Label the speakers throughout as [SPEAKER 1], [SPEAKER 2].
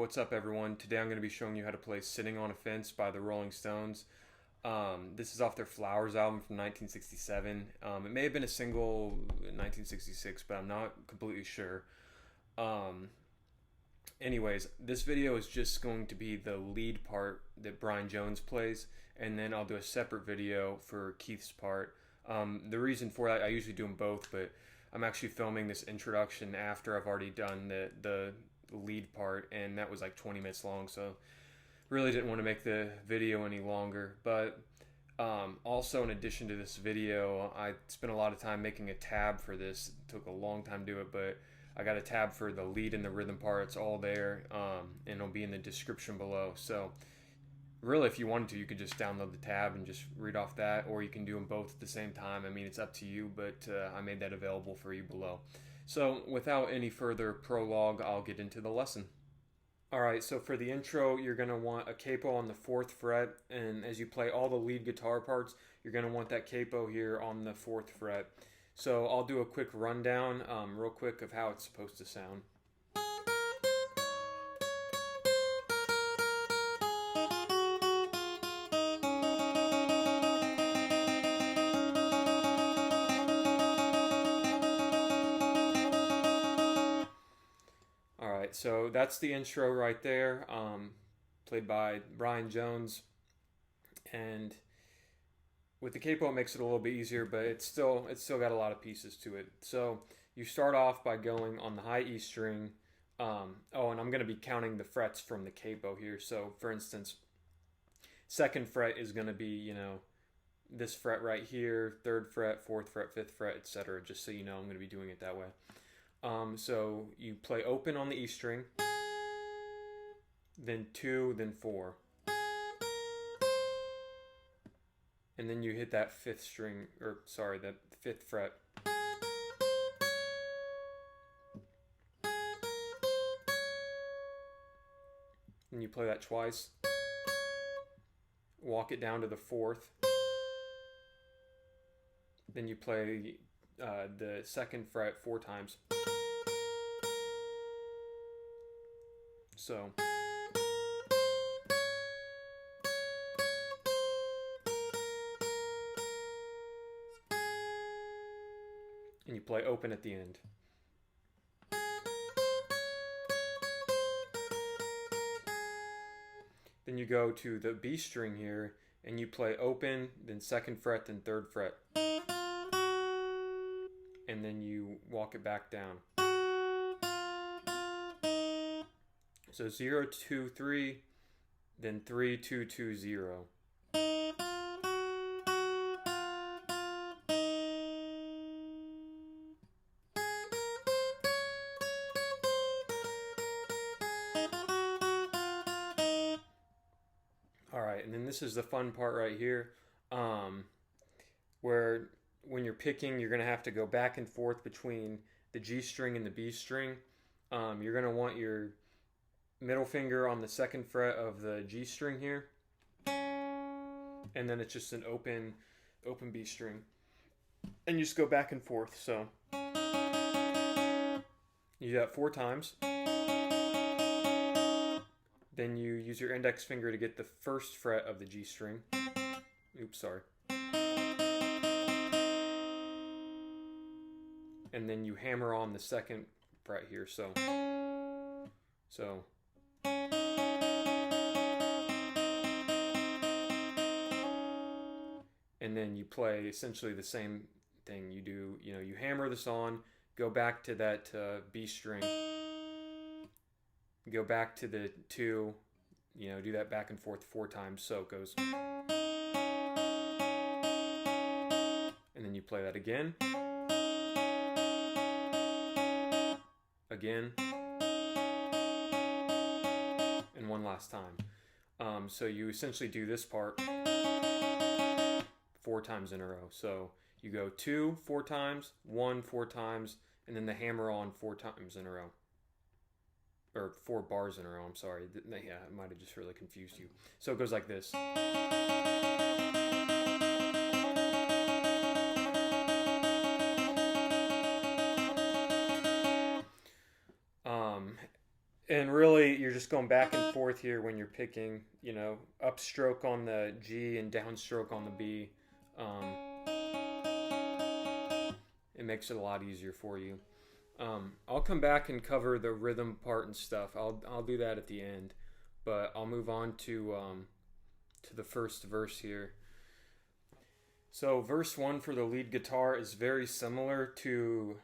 [SPEAKER 1] What's up everyone? Today I'm going to be showing you how to play Sitting on a Fence by the Rolling Stones. This is off their Flowers album from 1967. It may have been a single in 1966, but I'm not completely sure. Anyways, this video is just going to be the lead part that Brian Jones plays, and then I'll do a separate video for Keith's part. The reason for that, I usually do them both, but I'm actually filming this introduction after I've already done the lead part, and that was like 20 minutes long, so really didn't want to make the video any longer. But also, in addition to this video, I spent a lot of time making a tab for this. It took a long time to do it, but I got a tab for the lead and the rhythm part. It's all there, and it'll be in the description below. So really, if you wanted to, you could just download the tab and just read off that, or you can do them both at the same time. I mean, it's up to you, but I made that available for you below. So without any further prologue, I'll get into the lesson. Alright, so for the intro, you're going to want a capo on the 4th fret, and as you play all the lead guitar parts, you're going to want that capo here on the 4th fret. So I'll do a quick rundown real quick of how it's supposed to sound. Alright, so that's the intro right there, played by Brian Jones, and with the capo it makes it a little bit easier, but it's still got a lot of pieces to it. So you start off by going on the high E string. Oh, and I'm going to be counting the frets from the capo here. So for instance, 2nd fret is going to be, you know, this fret right here, 3rd fret, 4th fret, 5th fret, etc. Just so you know, I'm going to be doing it that way. So you play open on the E string, then 2, then 4. And then you hit that 5th string, or sorry, that 5th fret. And you play that twice. Walk it down to the 4th. Then you play the 2nd fret 4 times. So and you play open at the end. Then you go to the B string here and you play open, then 2nd fret, then 3rd fret. And then you walk it back down. So 0, 2, 3, then 3, 2, 2, 0. Alright, and then this is the fun part right here, where when you're picking, you're going to have to go back and forth between the G string and the B string. You're going to want your middle finger on the 2nd fret of the G string here, and then it's just an open B string, and you just go back and forth. So you do that 4 times. Then you use your index finger to get the 1st fret of the G string. Oops, sorry. And then you hammer on the 2nd fret here. So and then you play essentially the same thing. You do, you know, you hammer this on, go back to that B string, go back to the 2, you know, do that back and forth 4 times, so it goes. And then you play that again. Again. And one last time. So you essentially do this part 4 times in a row. So you go 2 4 times, 1 4 times, and then the hammer on 4 times in a row. Or 4 bars in a row, I'm sorry. Yeah, it might have just really confused you. So it goes like this. And really, you're just going back and forth here when you're picking, you know, upstroke on the G and downstroke on the B. It makes it a lot easier for you. I'll come back and cover the rhythm part and stuff. I'll do that at the end, but I'll move on to the first verse here. So verse 1 for the lead guitar is very similar to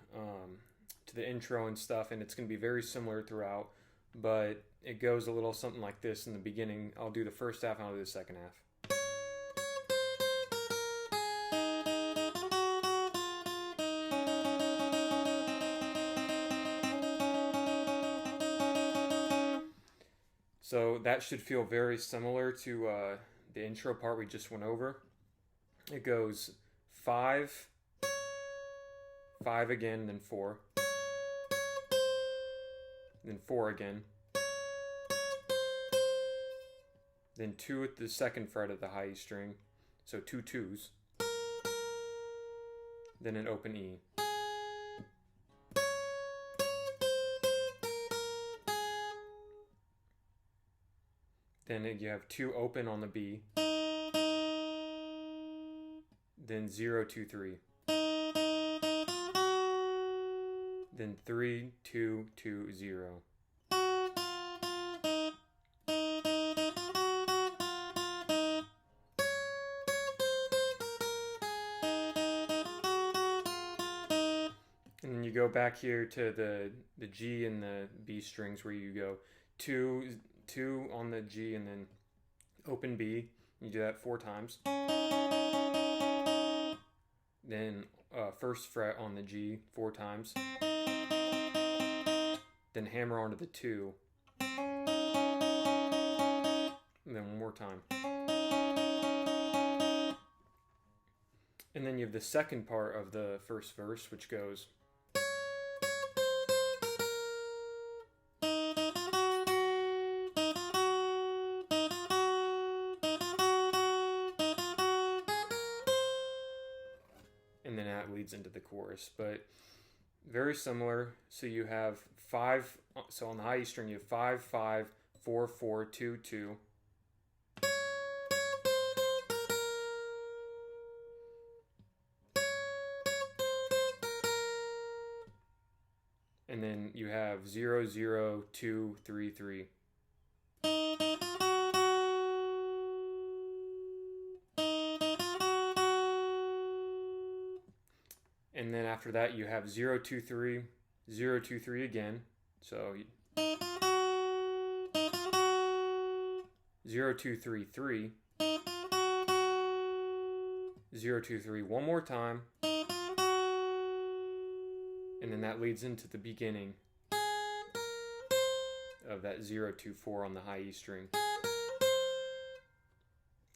[SPEAKER 1] the intro and stuff, and it's going to be very similar throughout, but it goes a little something like this in the beginning. I'll do the first half and I'll do the second half. So that should feel very similar to the intro part we just went over. It goes 5, 5 again, then 4, then 4 again, then 2 at the second fret of the high E string, so 2 2s, then an open E. Then you have 2 open on the B, then 0 2 3, then 3 2 2 0. And then you go back here to the G and the B strings where you go 2 on the G and then open B. You do that 4 times. Then first fret on the G 4 times. Then hammer onto the 2. And then one more time. And then you have the second part of the first verse, which goes. And then that leads into the chorus, but very similar. So you have 5, so on the high E string you have 5 5 4 4 2 2. And then you have 0 0 2 3 3. And then after that you have 0 2 3, 0 2 3 again. So 0 2 3 3, 0 2 3 one more time. And then that leads into the beginning of that 0 2 4 on the high E string.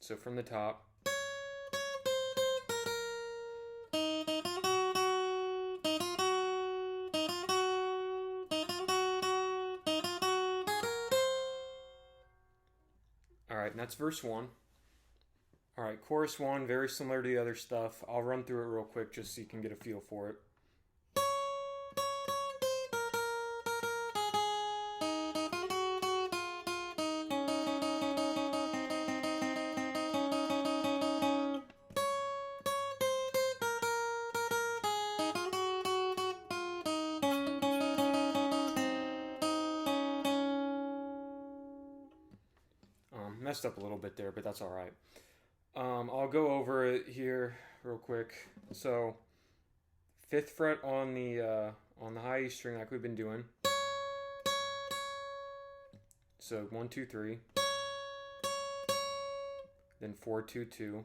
[SPEAKER 1] So from the top. Alright, and that's verse 1. Alright, chorus 1, very similar to the other stuff. I'll run through it real quick just so you can get a feel for it. Messed up a little bit there, but that's all right. I'll go over it here real quick. So 5th fret on the high E string like we've been doing. So 1 2 3, then 4 2 2,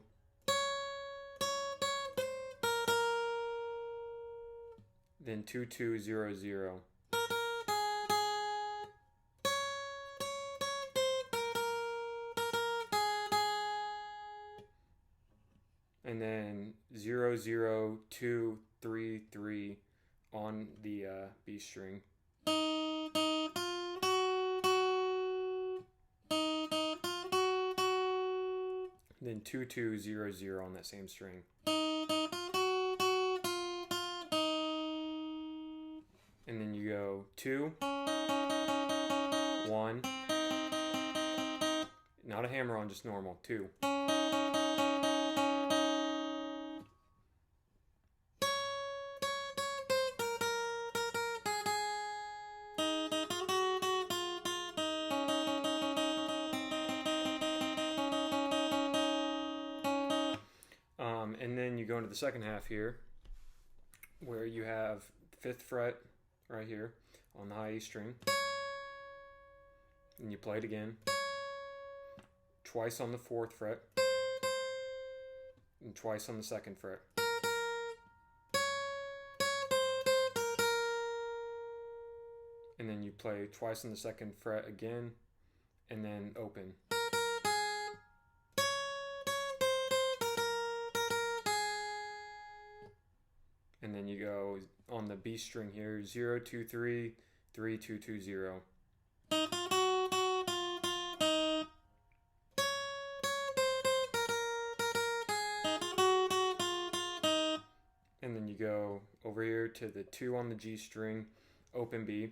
[SPEAKER 1] then 2 2 0 0. And then 0 0 2 3 3 on the B string. Then 2 2 0 0 on that same string. And then you go 2, not a hammer on, just normal. 2. And then you go into the second half here, where you have 5th fret right here on the high E string, and you play it again, twice on the 4th fret, and twice on the 2nd fret. And then you play twice on the 2nd fret again, and then open. And then you go on the B string here, 0, 2, 3, 3, 2, 2, 0. And then you go over here to the 2 on the G string, open B.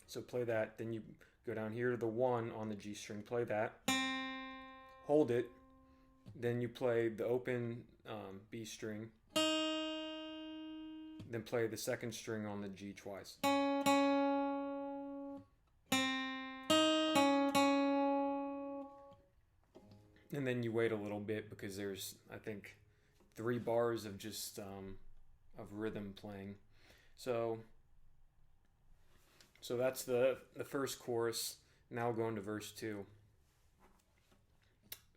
[SPEAKER 1] So play that, then you go down here to the 1 on the G string, play that, hold it, then you play the open B string, then play the 2nd string on the G twice. And then you wait a little bit because there's, I think, 3 bars of just of rhythm playing. So that's the first chorus. Now we'll go into verse 2.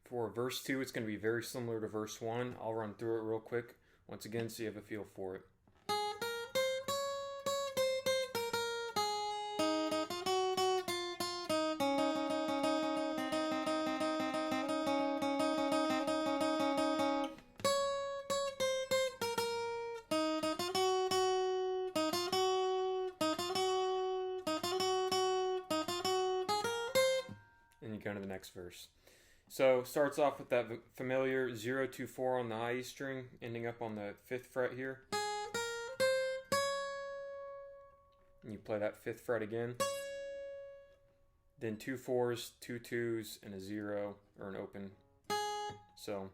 [SPEAKER 1] For verse 2, it's going to be very similar to verse 1. I'll run through it real quick once again so you have a feel for it. And you go to the next verse. So starts off with that familiar 0, 2, 4 on the high E string, ending up on the 5th fret here. And you play that 5th fret again. Then 2 4s, 2 2s, and a 0 or an open. So.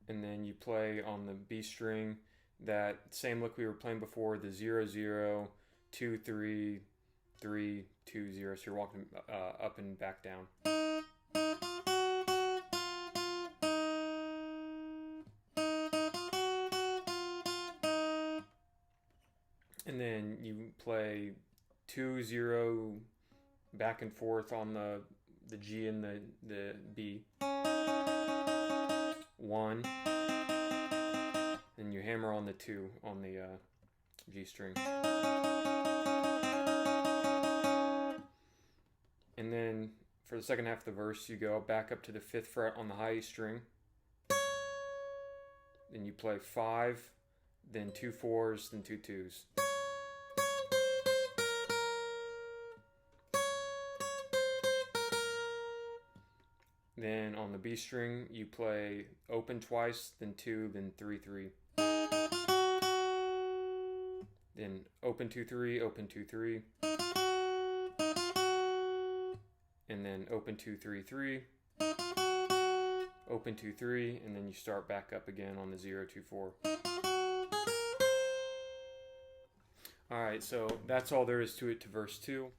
[SPEAKER 1] And then you play on the B string that same lick we were playing before, the 0 0. 2 3 3 2 0. So you're walking up and back down. And then you play 2 0 back and forth on the G and the B. 1. And you hammer on the 2 on the G string. And then for the second half of the verse, you go back up to the 5th fret on the high E string. Then you play 5, then 2 4s, then 2 2s. Then on the B string, you play open twice, then 2, then 3 3. Then open 2 3, open 2 3. And then open 2 3 3. Open 2 3, and then you start back up again on the 0 2 4. Alright, so that's all there is to it to verse 2.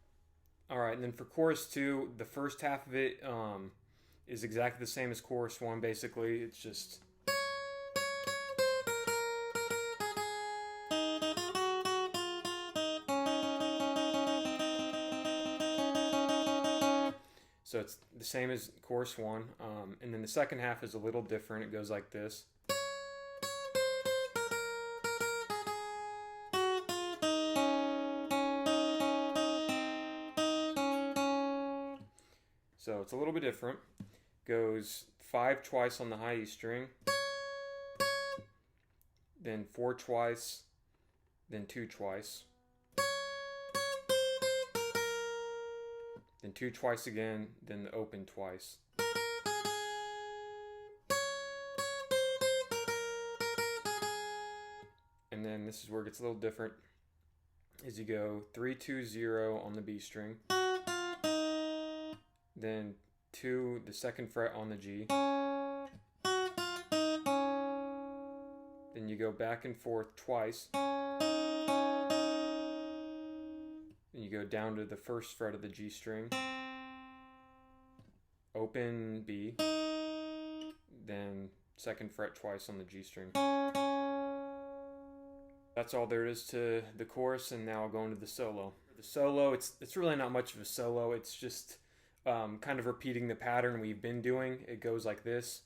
[SPEAKER 1] Alright, and then for chorus 2, the first half of it is exactly the same as chorus 1, basically. It's just... So it's the same as chorus 1, and then the second half is a little different. It goes like this. So it's a little bit different. Goes 5 twice on the high E string, then 4 twice, then 2 twice, then 2 twice again, then the open twice. this is where it gets a little different, is you go 3 2 0 on the B string, then 2 the 2nd fret on the G, then you go back and forth twice, then you go down to the 1st fret of the G string, open B, then 2nd fret twice on the G string. That's all there is to the chorus, and now I'll go into the solo. The solo, it's really not much of a solo. It's just kind of repeating the pattern we've been doing. It goes like this.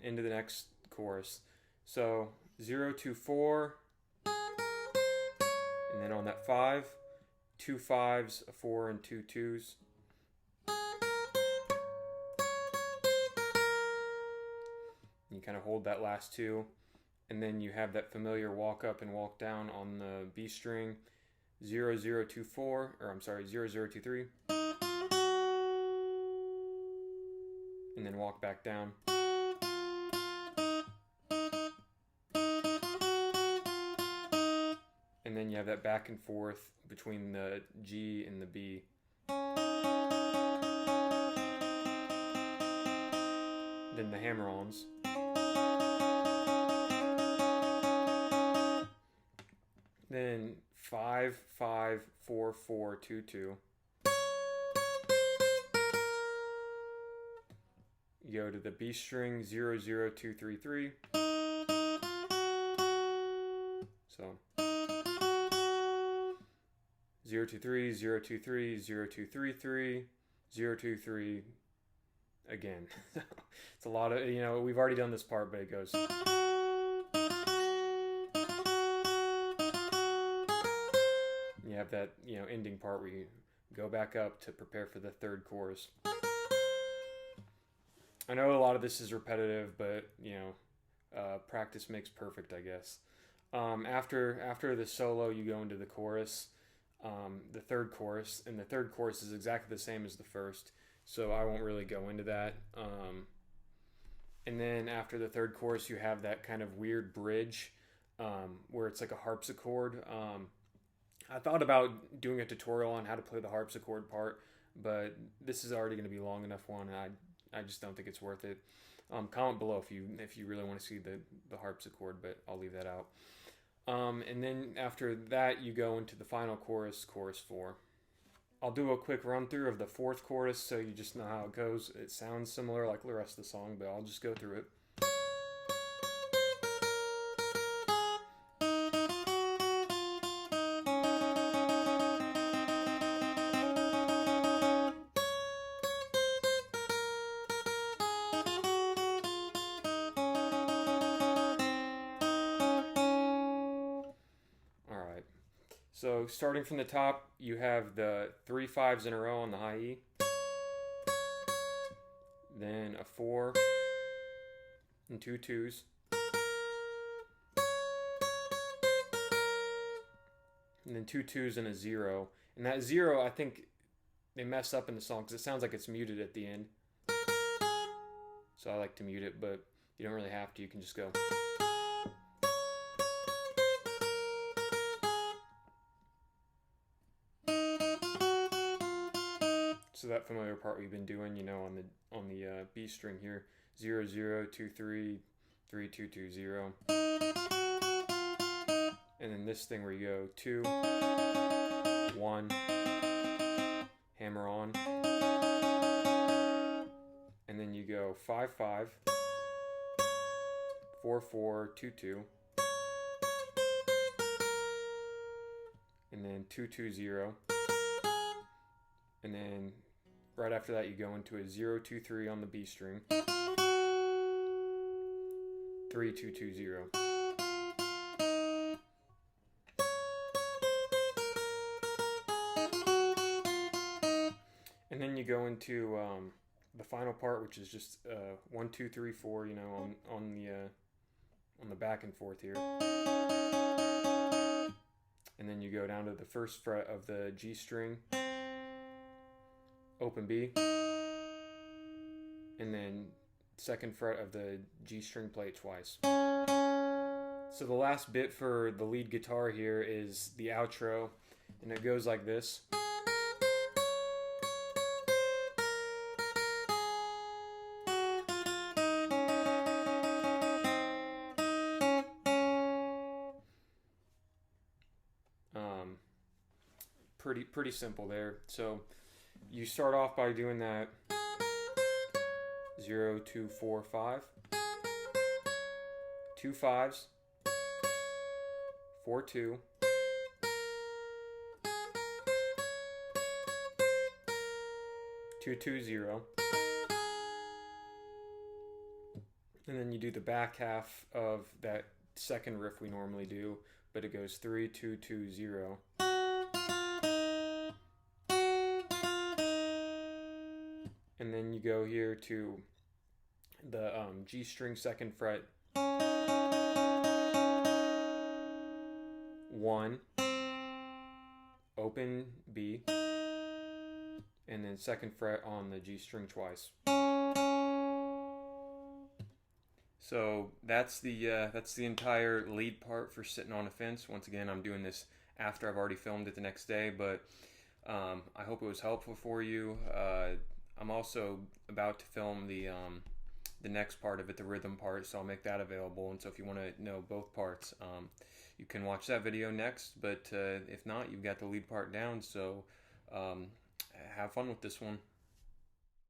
[SPEAKER 1] Into the next chorus. So 0 2 4, and then on that 5, 2 5s, a 4, and 2 2s. You kind of hold that last 2, and then you have that familiar walk up and walk down on the B string. 0 0 2 4, or I'm sorry, 0 0 2 3, and then walk back down. And then you have that back and forth between the G and the B. Then the hammer-ons. Then 5 5 4 4 2 2. You go to the B string, 0 0 2 3 3. So 0 2 3 0 2 3 0 2 3 3 0 2 3 again. It's a lot of, we've already done this part, but it goes. You have that, ending part where you go back up to prepare for the 3rd chorus. I know a lot of this is repetitive, but practice makes perfect, I guess. After the solo, you go into the chorus. The 3rd chorus, and the 3rd chorus is exactly the same as the 1st, so I won't really go into that. And then after the 3rd chorus, you have that kind of weird bridge where it's like a harpsichord. I thought about doing a tutorial on how to play the harpsichord part, but this is already going to be a long enough one, and I just don't think it's worth it. Comment below if you really want to see the harpsichord, but I'll leave that out. And then after that, you go into the final chorus, chorus 4. I'll do a quick run through of the 4th chorus so you just know how it goes. It sounds similar like the rest of the song, but I'll just go through it. So starting from the top, you have the 3 5s in a row on the high E, then a 4 and 2 2s, and then 2 2s and a 0. And that 0, I think they mess up in the song because it sounds like it's muted at the end. So I like to mute it, but you don't really have to. You can just go. So that familiar part we've been doing, on the B string here, 0 0 2 3 3 2 2 0, and then this thing where you go 2 1, hammer on, and then you go 5 5 4 4 2 2, and then 2 2 0, and then right after that, you go into a 0 2 3 on the B string, 3 2 2 0. And then you go into the final part, which is just 1, 2, 3, 4. You know, on the back and forth here, and then you go down to the first fret of the G string, open B, and then second fret of the G string, play it twice. So the last bit for the lead guitar here is the outro, and it goes like this. Pretty simple there. So you start off by doing that 0, 2, 4, 5, 2 5s, 4, 2, 2, 2, 0, and then you do the back half of that second riff we normally do, but it goes 3, 2, 2, 0. And then you go here to the G string second fret 1, open B, and then second fret on the G string twice. So that's the entire lead part for Sitting on a Fence. Once again, I'm doing this after I've already filmed it the next day, but I hope it was helpful for you. I'm also about to film the next part of it, the rhythm part, so I'll make that available. And so if you want to know both parts, you can watch that video next. But if not, you've got the lead part down, so have fun with this one.